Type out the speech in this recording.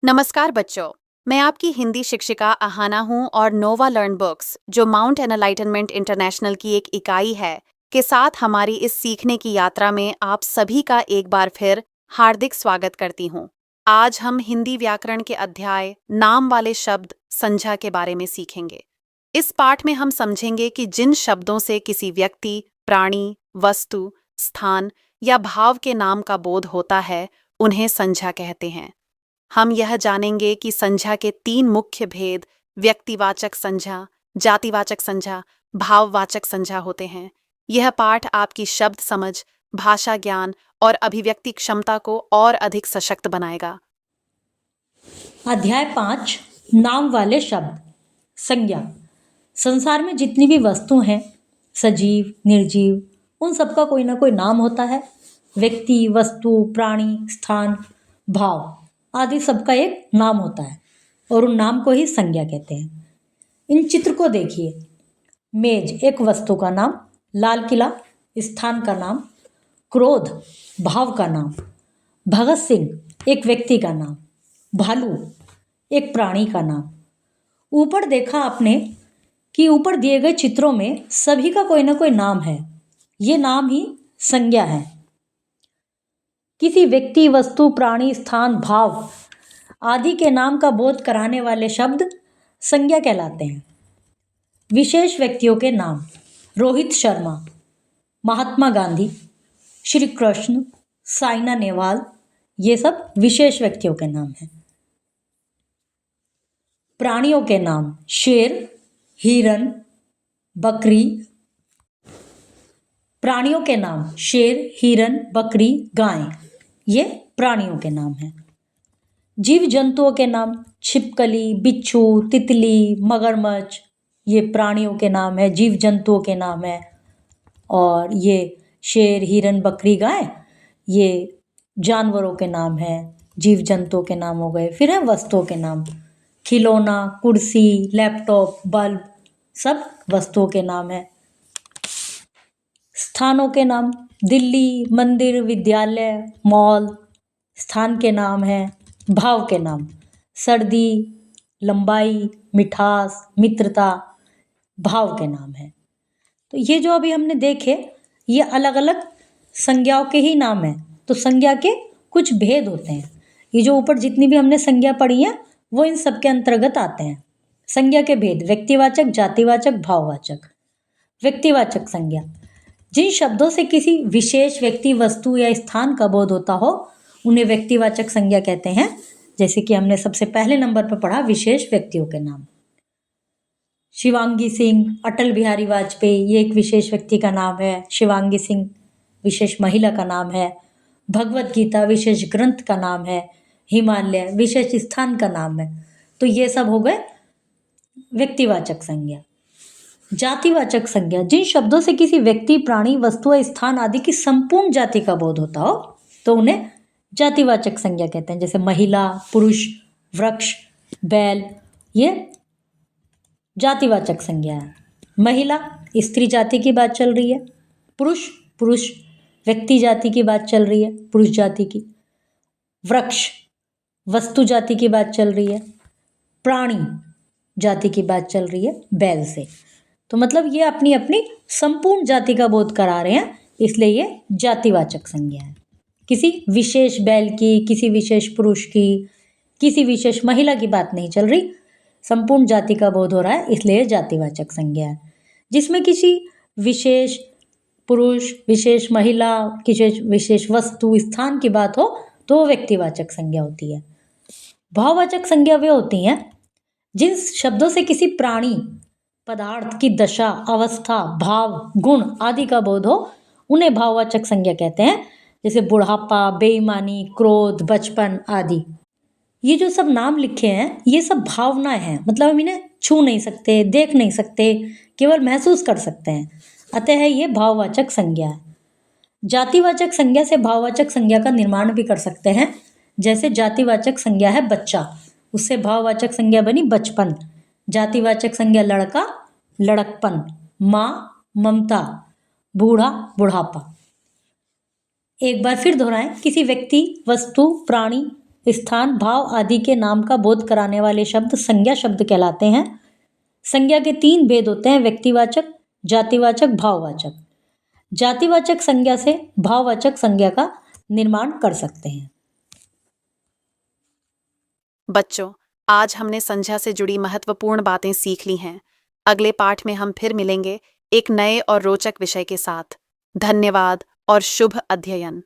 नमस्कार बच्चों, मैं आपकी हिंदी शिक्षिका अहाना हूँ और नोवा लर्न बुक्स, जो माउंट एनलाइटनमेंट इंटरनेशनल की एक इकाई है, के साथ हमारी इस सीखने की यात्रा में आप सभी का एक बार फिर हार्दिक स्वागत करती हूँ। आज हम हिंदी व्याकरण के अध्याय नाम वाले शब्द संज्ञा के बारे में सीखेंगे। इस पाठ में हम समझेंगे कि जिन शब्दों से किसी व्यक्ति, प्राणी, वस्तु, स्थान या भाव के नाम का बोध होता है, उन्हें संज्ञा कहते हैं। हम यह जानेंगे कि संज्ञा के 3 मुख्य भेद व्यक्तिवाचक संज्ञा, जातिवाचक संज्ञा, भाववाचक संज्ञा होते हैं। यह पाठ आपकी शब्द समझ, भाषा ज्ञान और अभिव्यक्ति क्षमता को और अधिक सशक्त बनाएगा। अध्याय 5 नाम वाले शब्द। संज्ञा। संसार में जितनी भी वस्तु हैं, सजीव, निर्जीव, उन सबका कोई ना कोई नाम होता है। व्यक्ति, वस्तु, प्राणी, स्थान, भाव आदि सबका एक नाम होता है और उन नाम को ही संज्ञा कहते हैं। इन चित्र को देखिए। मेज एक वस्तु का नाम, लाल किला स्थान का नाम, क्रोध भाव का नाम, भगत सिंह एक व्यक्ति का नाम, भालू एक प्राणी का नाम। ऊपर देखा आपने कि ऊपर दिए गए चित्रों में सभी का कोई ना कोई नाम है। ये नाम ही संज्ञा है। किसी व्यक्ति, वस्तु, प्राणी, स्थान, भाव आदि के नाम का बोध कराने वाले शब्द संज्ञा कहलाते हैं। विशेष व्यक्तियों के नाम। रोहित शर्मा, महात्मा गांधी, श्री कृष्ण, साइना नेहवाल, ये सब विशेष व्यक्तियों के नाम हैं। प्राणियों के नाम। शेर, हिरन, बकरी। प्राणियों के नाम। शेर, हिरन, बकरी, गाय, ये प्राणियों के नाम हैं। जीव जंतुओं के नाम। छिपकली, बिच्छू, तितली, मगरमच्छ, ये प्राणियों के नाम है, जीव जंतुओं के नाम है। और ये शेर, हिरन, बकरी, गाय, ये जानवरों के नाम है, जीव जंतुओं के नाम हो गए। फिर है वस्तुओं के नाम। खिलौना, कुर्सी, लैपटॉप, बल्ब, सब वस्तुओं के नाम है। स्थानों के नाम। दिल्ली, मंदिर, विद्यालय, मॉल, स्थान के नाम है। भाव के नाम। सर्दी, लंबाई, मिठास, मित्रता, भाव के नाम है। तो ये जो अभी हमने देखे, ये अलग अलग संज्ञाओं के ही नाम हैं। तो संज्ञा के कुछ भेद होते हैं। ये जो ऊपर जितनी भी हमने संज्ञा पढ़ी है, वो इन सब के अंतर्गत आते हैं। संज्ञा के भेद। व्यक्तिवाचक, जातिवाचक, भाववाचक। व्यक्तिवाचक संज्ञा। जिन शब्दों से किसी विशेष व्यक्ति, वस्तु या स्थान का बोध होता हो, उन्हें व्यक्तिवाचक संज्ञा कहते हैं। जैसे कि हमने सबसे पहले नंबर पर पढ़ा, विशेष व्यक्तियों के नाम। शिवांगी सिंह, अटल बिहारी वाजपेयी, ये एक विशेष व्यक्ति का नाम है। शिवांगी सिंह विशेष महिला का नाम है। भगवत गीता विशेष ग्रंथ का नाम है। हिमालय विशेष स्थान का नाम है। तो ये सब हो गए व्यक्तिवाचक संज्ञा। जातिवाचक संज्ञा। जिन शब्दों से किसी व्यक्ति, प्राणी, वस्तु या स्थान आदि की संपूर्ण जाति का बोध होता हो, तो उन्हें जातिवाचक संज्ञा कहते हैं। जैसे महिला, पुरुष, वृक्ष, बैल, ये जातिवाचक संज्ञा है। महिला स्त्री जाति की बात चल रही है। पुरुष पुरुष व्यक्ति जाति की बात चल रही है, पुरुष जाति की। वृक्ष वस्तु जाति की बात चल रही है। प्राणी जाति की बात चल रही है बैल से। तो मतलब ये अपनी अपनी संपूर्ण जाति का बोध करा रहे हैं, इसलिए ये जातिवाचक संज्ञा है। किसी विशेष बैल की, किसी विशेष पुरुष की, किसी विशेष महिला की बात नहीं चल रही, संपूर्ण जाति का बोध हो रहा है, इसलिए जातिवाचक संज्ञा है। जिसमें किसी विशेष पुरुष, विशेष महिला, किसी विशेष वस्तु, स्थान की बात हो, तो वो व्यक्तिवाचक संज्ञा होती है। भाववाचक संज्ञा वे होती हैं जिन शब्दों से किसी प्राणी, पदार्थ की दशा, अवस्था, भाव, गुण आदि का बोध हो, उन्हें भाववाचक संज्ञा कहते हैं। जैसे बुढ़ापा, बेईमानी, क्रोध, बचपन आदि। ये जो सब नाम लिखे हैं, ये सब भावनाएं हैं। मतलब हम इन्हें छू नहीं सकते, देख नहीं सकते, केवल महसूस कर सकते हैं। अतः ये भाववाचक संज्ञा है। जातिवाचक संज्ञा से भाववाचक संज्ञा का निर्माण भी कर सकते हैं। जैसे जातिवाचक संज्ञा है बच्चा, उससे भाववाचक संज्ञा बनी बचपन। जातिवाचक संज्ञा लड़का, लड़कपन। माँ, ममता। बूढ़ा, बुढ़ापा। एक बार फिर दोहराएं। किसी व्यक्ति, वस्तु, प्राणी, स्थान, भाव आदि के नाम का बोध कराने वाले शब्द संज्ञा शब्द कहलाते हैं। संज्ञा के 3 भेद होते हैं, व्यक्तिवाचक, जातिवाचक, भाववाचक। जातिवाचक संज्ञा से भाववाचक संज्ञा का निर्माण कर सकते हैं। बच्चों, आज हमने संज्ञा से जुड़ी महत्वपूर्ण बातें सीख ली हैं। अगले पाठ में हम फिर मिलेंगे एक नए और रोचक विषय के साथ। धन्यवाद और शुभ अध्ययन।